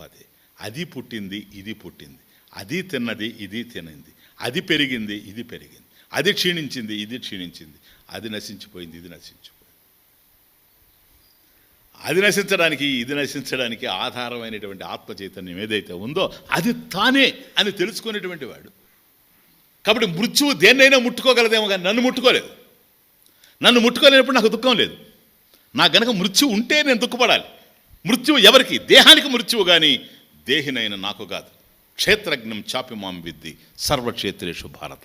అది అది పుట్టింది, ఇది పుట్టింది, అది తిన్నది, ఇది తినింది, అది పెరిగింది, ఇది పెరిగింది, అది క్షీణించింది, ఇది క్షీణించింది, అది నశించిపోయింది, ఇది నశించిపోయింది. అది నశించడానికి, ఇది నశించడానికి ఆధారమైనటువంటి ఆత్మ చైతన్యం ఏదైతే ఉందో అది తానే అని తెలుసుకునేటువంటి వాడు. కాబట్టి మృత్యువు దేన్నైనా ముట్టుకోగలదేమో కానీ నన్ను ముట్టుకోలేదు. నన్ను ముట్టుకోలేనప్పుడు నాకు దుఃఖం లేదు. నాకు గనక మృత్యువు ఉంటే నేను దుఃఖపడాలి. మృత్యువు ఎవరికి? దేహానికి మృత్యువు కానీ దేహినైన నాకు కాదు. క్షేత్రజ్ఞం చాపి మాం విద్ది సర్వక్షేత్రేషు భారత.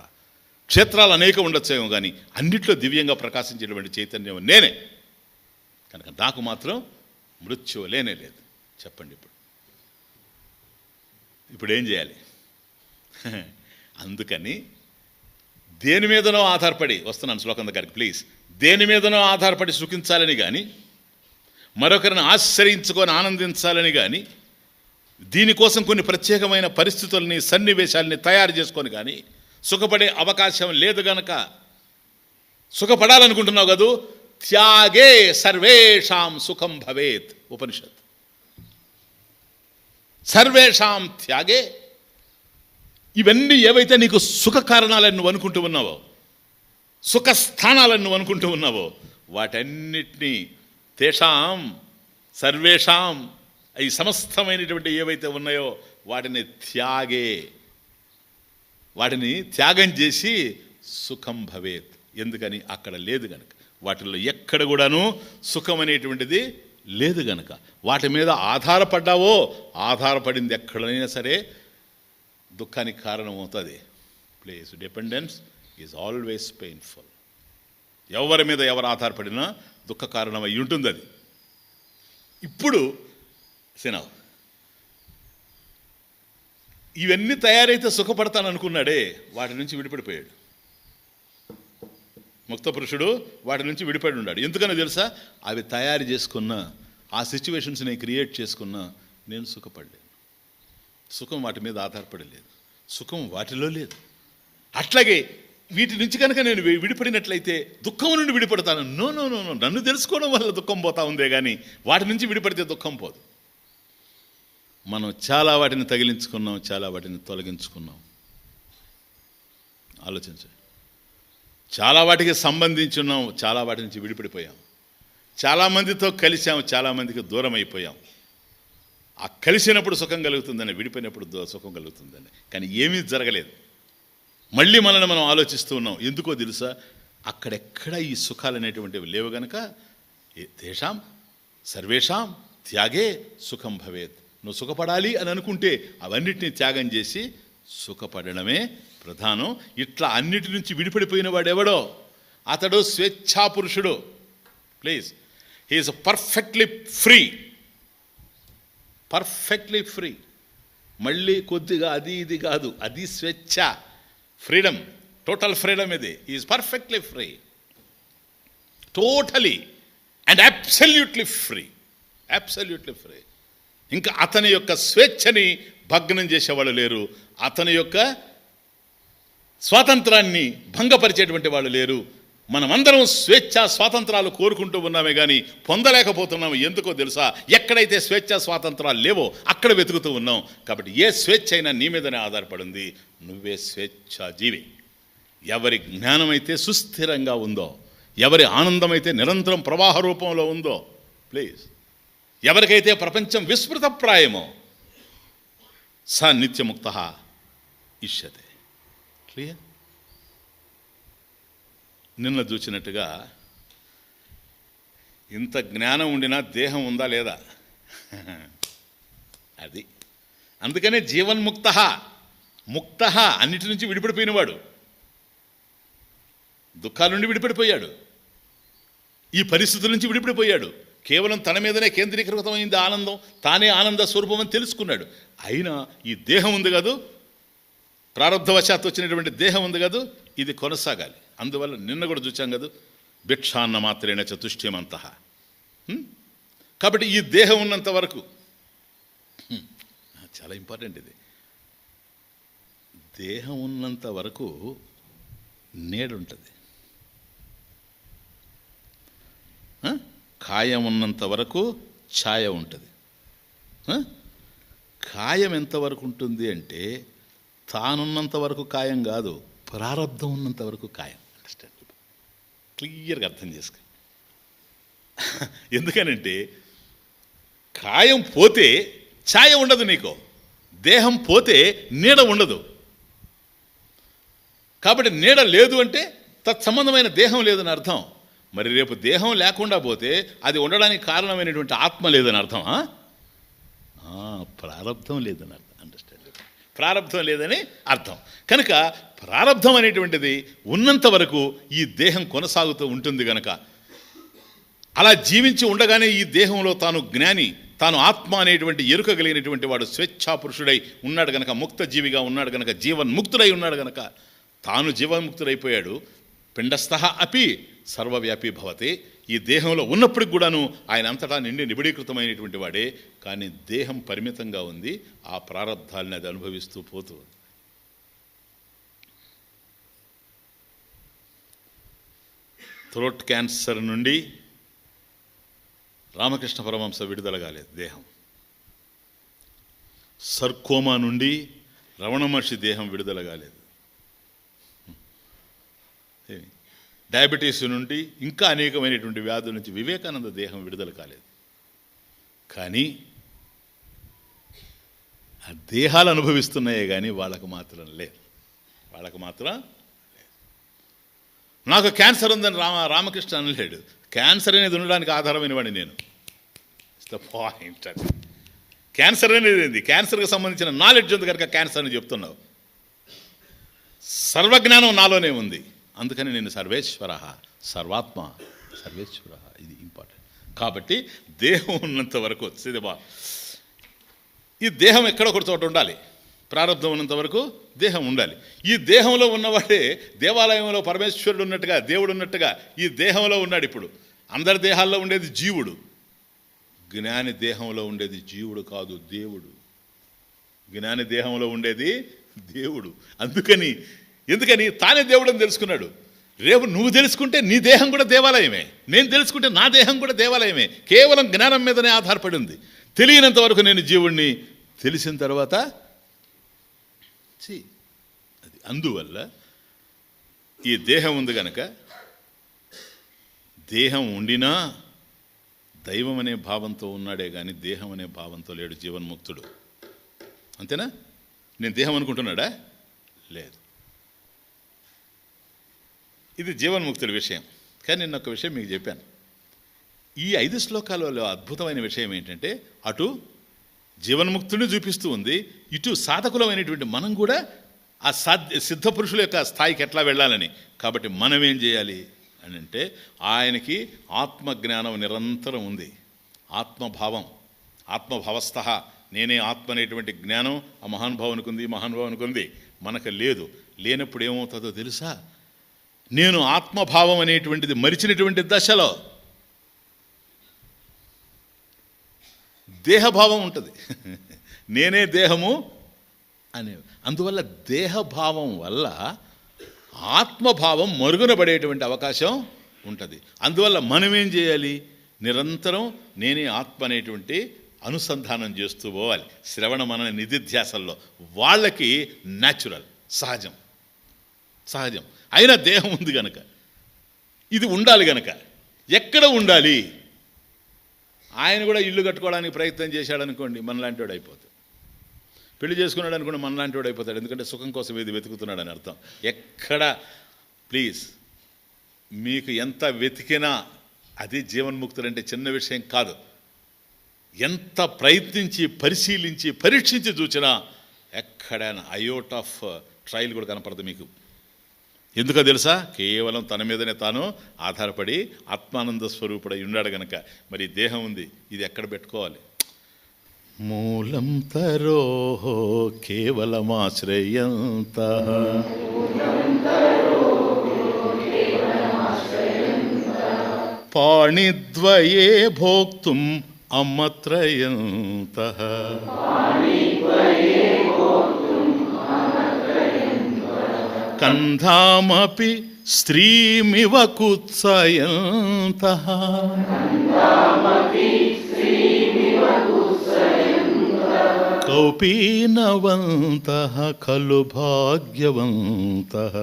క్షేత్రాలు అనేక ఉండొచ్చేమో కానీ అన్నిట్లో దివ్యంగా ప్రకాశించేటువంటి చైతన్యం నేనే. కనుక నాకు మాత్రం మృత్యువు లేనే లేదు. చెప్పండి ఇప్పుడు ఏం చేయాలి? అందుకని దేని మీదనో ఆధారపడి వస్తున్నాను శ్లోకం దగ్గరికి ప్లీజ్. దేని మీదనో ఆధారపడి సుఖించాలని కానీ, మరొకరిని ఆశ్రయించుకొని ఆనందించాలని కానీ, దీనికోసం కొన్ని ప్రత్యేకమైన పరిస్థితుల్ని సన్నివేశాలని తయారు చేసుకొని కానీ సుఖపడే అవకాశం లేదు. గనక సుఖపడాలనుకుంటున్నావు కదూ, త్యాగే సర్వేషాం సుఖం భవేత్. ఉపనిషత్. సర్వేషాం త్యాగే. ఇవన్నీ ఏవైతే నీకు సుఖ కారణాలని నువ్వు అనుకుంటూ ఉన్నావో, సుఖ స్థానాలను నువ్వు అనుకుంటూ ఉన్నావో, వాటన్నిటినీ తేషాం సర్వేషాం, ఈ సమస్తమైనటువంటి ఏవైతే ఉన్నాయో వాటిని త్యాగే, వాటిని త్యాగం చేసి సుఖం భవేత్. ఎందుకని? అక్కడ లేదు గనక. వాటిల్లో ఎక్కడ కూడాను సుఖం అనేటువంటిది లేదు గనక. వాటి మీద ఆధారపడ్డావో, ఆధారపడింది ఎక్కడైనా సరే దుఃఖానికి కారణమవుతుంది. Please, dependence is always painful. ఎవరి మీద ఎవరు ఆధారపడినా దుఃఖ కారణం అయి ఉంటుంది అది. ఇప్పుడు సినావ్ ఇవన్నీ తయారైతే సుఖపడతాను అనుకున్నాడే, వాటి నుంచి విడిపడిపోయాడు. ముక్త పురుషుడు వాటి నుంచి విడిపడి ఉన్నాడు. ఎందుకనో తెలుసా? అవి తయారు చేసుకున్న ఆ సిచ్యువేషన్స్ని క్రియేట్ చేసుకున్న నేను సుఖపడలేను. సుఖం వాటి మీద ఆధారపడలేదు, సుఖం వాటిలో లేదు. అట్లాగే వీటి నుంచి కనుక నేను విడిపడినట్లయితే దుఃఖం నుండి విడిపడతాను. నో నో నో నో నన్ను తెలుసుకోవడం వల్ల దుఃఖం పోతా ఉందే కానీ వాటి నుంచి విడిపడితే దుఃఖం పోదు. మనం చాలా వాటిని తగిలించుకున్నాం, చాలా వాటిని తొలగించుకున్నాం. ఆలోచించండి. చాలా వాటికి సంబంధించి ఉన్నాం, చాలా వాటి నుంచి విడిపడిపోయాం. చాలామందితో కలిసాం, చాలామందికి దూరం అయిపోయాం. ఆ కలిసినప్పుడు సుఖం కలుగుతుందని, విడిపోయినప్పుడు సుఖం కలుగుతుందని. కానీ ఏమీ జరగలేదు. మళ్ళీ మనల్ని మనం ఆలోచిస్తూ ఉన్నాం. ఎందుకో తెలుసా? అక్కడెక్కడ ఈ సుఖాలు అనేటువంటివి లేవు గనక. తేషాం సర్వేషాం త్యాగే సుఖం భవేత్. నువ్వు సుఖపడాలి అని అనుకుంటే అవన్నిటినీ త్యాగం చేసి సుఖపడడమే ప్రధానం. ఇట్లా అన్నిటి నుంచి విడిపడిపోయిన వాడెవడో అతడు స్వేచ్ఛాపురుషుడు. Please, he is perfectly free. Perfectly free. మళ్ళీ కొద్దిగా అది ఇది కాదు, అది స్వేచ్ఛ, ఫ్రీడమ్, టోటల్ ఫ్రీడమ్. ఇది is perfectly free, totally and absolutely free. Absolutely free. ఇంకా అతని యొక్క స్వేచ్ఛని భగ్నం చేసేవాళ్ళు లేరు, అతని యొక్క స్వాతంత్రాన్ని భంగపరిచేటువంటి వాళ్ళు లేరు. మనమందరం స్వేచ్ఛ స్వాతంత్రాలు కోరుకుంటూ ఉన్నామే కానీ పొందలేకపోతున్నాము. ఎందుకో తెలుసా? ఎక్కడైతే స్వేచ్ఛ స్వాతంత్రాలు లేవో అక్కడ వెతుకుతూ ఉన్నాం. కాబట్టి ఏ స్వేచ్ఛ అయినా నీ మీదనే ఆధారపడింది. నువ్వే స్వేచ్ఛాజీవి. ఎవరి జ్ఞానమైతే సుస్థిరంగా ఉందో, ఎవరి ఆనందమైతే నిరంతరం ప్రవాహ రూపంలో ఉందో, ప్లీజ్, ఎవరికైతే ప్రపంచం విస్మృతప్రాయమో స నిత్యముక్త ఇష్యతే. క్లియర్? నిన్న చూసినట్టుగా ఇంత జ్ఞానం ఉండినా దేహం ఉందా లేదా? అది అందుకనే జీవన్ముక్త. ముక్త అన్నిటి నుంచి విడిపడిపోయినవాడు, దుఃఖాల నుండి విడిపడిపోయాడు, ఈ పరిస్థితుల నుంచి విడిపడిపోయాడు. కేవలం తన మీదనే కేంద్రీకృతమైంది ఆనందం, తానే ఆనంద స్వరూపం అని తెలుసుకున్నాడు. అయినా ఈ దేహం ఉంది కాదు, ప్రారంధవశాత్తు వచ్చినటువంటి దేహం ఉంది కాదు, ఇది కొనసాగాలి. అందువల్ల నిన్న కూడా చూచాం కదా, భిక్షాన్న మాత్రేణ చతుష్ట్యమంత. కాబట్టి ఈ దేహం ఉన్నంత వరకు చాలా ఇంపార్టెంట్ ఇది. దేహం ఉన్నంత వరకు నీడుంటుంది, కాయం ఉన్నంత వరకు ఛాయ ఉంటుంది. కాయం ఎంతవరకు ఉంటుంది అంటే తానున్నంత వరకు కాయం కాదు, ప్రారంధం ఉన్నంత వరకు కాయం. అండర్స్టాండ్? క్లియర్గా అర్థం చేసుకో. ఎందుకనంటే కాయం పోతే ఛాయ ఉండదు, నీకు దేహం పోతే నీడ ఉండదు. కాబట్టి నీడ లేదు అంటే తత్సంబంధమైన దేహం లేదని అర్థం. మరి రేపు దేహం లేకుండా పోతే అది ఉండడానికి కారణమైనటువంటి ఆత్మ లేదని అర్థం. ప్రారంధం లేదని అర్థం. అండర్స్టాండ్? ప్రారంధం లేదని అర్థం. కనుక ప్రారంధం అనేటువంటిది ఉన్నంత వరకు ఈ దేహం కొనసాగుతూ ఉంటుంది. కనుక అలా జీవించి ఉండగానే ఈ దేహంలో తాను జ్ఞాని, తాను ఆత్మ అనేటువంటి ఎరుక కలిగినటువంటి వాడు స్వేచ్ఛాపురుషుడై ఉన్నాడు గనక, ముక్త జీవిగా ఉన్నాడు గనక, జీవన్ముక్తుడై ఉన్నాడు గనక, తాను జీవన్ముక్తుడైపోయాడు. పిండస్థః అపి సర్వవ్యాపీ భవతి. ఈ దేహంలో ఉన్నప్పటికి కూడాను ఆయన అంతటా నిండి నిబిడీకృతమైనటువంటి వాడే. కానీ దేహం పరిమితంగా ఉంది, ఆ ప్రారంధాలని అది అనుభవిస్తూ పోతూ. థ్రోట్ క్యాన్సర్ నుండి రామకృష్ణ పరమహంస విడుదల కాలేదు దేహం. సర్కోమా నుండి రమణ మహర్షి దేహం విడుదల కాలేదు. డయాబెటీస్ నుండి ఇంకా అనేకమైనటువంటి వ్యాధుల నుంచి వివేకానంద దేహం విడుదల కాలేదు. కానీ ఆ దేహాలు అనుభవిస్తున్నాయే కానీ వాళ్ళకు మాత్రం లేదు. వాళ్ళకు మాత్రం లేదు. నాకు క్యాన్సర్ ఉందని రామకృష్ణ అనలేడు. క్యాన్సర్ అనేది ఉండడానికి ఆధారమైన వాడిని నేను. It's the point. క్యాన్సర్ అనేది ఏంది? క్యాన్సర్కి సంబంధించిన నాలెడ్జ్ ఉంది కనుక క్యాన్సర్ అని చెప్తున్నావు. సర్వజ్ఞానం నాలోనే ఉంది, అందుకని నేను సర్వేశ్వర, సర్వాత్మ, సర్వేశ్వర. ఇది ఇంపార్టెంట్. కాబట్టి దేహం ఉన్నంత వరకు సిద్ధమా, ఈ దేహం ఎక్కడొకటి చోట ఉండాలి. ప్రారంభం ఉన్నంత వరకు దేహం ఉండాలి. ఈ దేహంలో ఉన్నవాడే దేవాలయంలో పరమేశ్వరుడు ఉన్నట్టుగా, దేవుడు ఉన్నట్టుగా ఈ దేహంలో ఉన్నాడు. ఇప్పుడు అందరి దేహాల్లో ఉండేది జీవుడు, జ్ఞాని దేహంలో ఉండేది జీవుడు కాదు, దేవుడు. జ్ఞాని దేహంలో ఉండేది దేవుడు. ఎందుకని తానే దేవుడని తెలుసుకున్నాడు. రేపు నువ్వు తెలుసుకుంటే నీ దేహం కూడా దేవాలయమే, నేను తెలుసుకుంటే నా దేహం కూడా దేవాలయమే. కేవలం జ్ఞానం మీదనే ఆధారపడి ఉంది. తెలియనంత వరకు నేను జీవుణ్ణి, తెలిసిన తర్వాత అది. అందువల్ల ఈ దేహం ఉంది కనుక, దేహం ఉండినా దైవం అనే భావంతో ఉన్నాడే కానీ దేహం అనే భావంతో లేడు జీవన్ముక్తుడు. అంతేనా? నేను దేహం అనుకుంటున్నాడా? లేదు. ఇది జీవన్ముక్తుడి విషయం. కానీ నేను ఒక విషయం మీకు చెప్పాను. ఈ 5 శ్లోకాలలో అద్భుతమైన విషయం ఏంటంటే, అటు జీవన్ముక్తుడిని చూపిస్తూ ఉంది, ఇటు సాధకులమైనటువంటి మనం కూడా ఆ సిద్ధ పురుషుల యొక్క స్థాయికి ఎట్లా వెళ్ళాలని. కాబట్టి మనం ఏం చేయాలి అని అంటే, ఆయనకి ఆత్మజ్ఞానం నిరంతరం ఉంది. ఆత్మభావం, ఆత్మభావస్థ, నేనే ఆత్మ అనేటువంటి జ్ఞానం ఆ మహానుభావునికి ఉంది, మహానుభావునికి ఉంది. మనకు లేదు. లేనప్పుడు ఏమవుతుందో తెలుసా? నేను ఆత్మభావం అనేటువంటిది మరిచినటువంటి దశలో దేహభావం ఉంటుంది. నేనే దేహము అనే. అందువల్ల దేహభావం వల్ల ఆత్మభావం మరుగునబడేటువంటి అవకాశం ఉంటుంది. అందువల్ల మనమేం చేయాలి? నిరంతరం నేనే ఆత్మ అనేటువంటి అనుసంధానం చేస్తూ పోవాలి. శ్రవణ మన నిధిధ్యాసల్లో వాళ్ళకి న్యాచురల్, సహజం. అయినా దేహం ఉంది కనుక, ఇది ఉండాలి కనుక. ఎక్కడ ఉండాలి? ఆయన కూడా ఇల్లు కట్టుకోవడానికి ప్రయత్నం చేశాడు అనుకోండి, మనలాంటి వాడు అయిపోతాడు. పెళ్లి చేసుకున్నాడు అనుకోండి, మనలాంటి వాడు అయిపోతాడు. ఎందుకంటే సుఖం కోసం ఇది వెతుకుతున్నాడని అర్థం. ఎక్కడ ప్లీజ్ మీకు ఎంత వెతికినా అది జీవన్ముక్తులంటే చిన్న విషయం కాదు. ఎంత ప్రయత్నించి పరిశీలించి పరీక్షించి చూసినా ఎక్కడైనా అయోట్ ఆఫ్ ట్రయల్ కూడా కనపడదు మీకు. ఎందుకో తెలుసా? కేవలం తన మీదనే తాను ఆధారపడి ఆత్మానంద స్వరూపుడై ఉన్నాడు గనక. మరి దేహం ఉంది, ఇది ఎక్కడ పెట్టుకోవాలి? మూలం తరోహో కేవలమాశ్రయంత పాణిద్వయే భోక్తుం అమత్రయంత కంధామపి స్త్రీమివ కుత్సయంతః కౌపీనవంతః ఖలు భాగ్యవంతః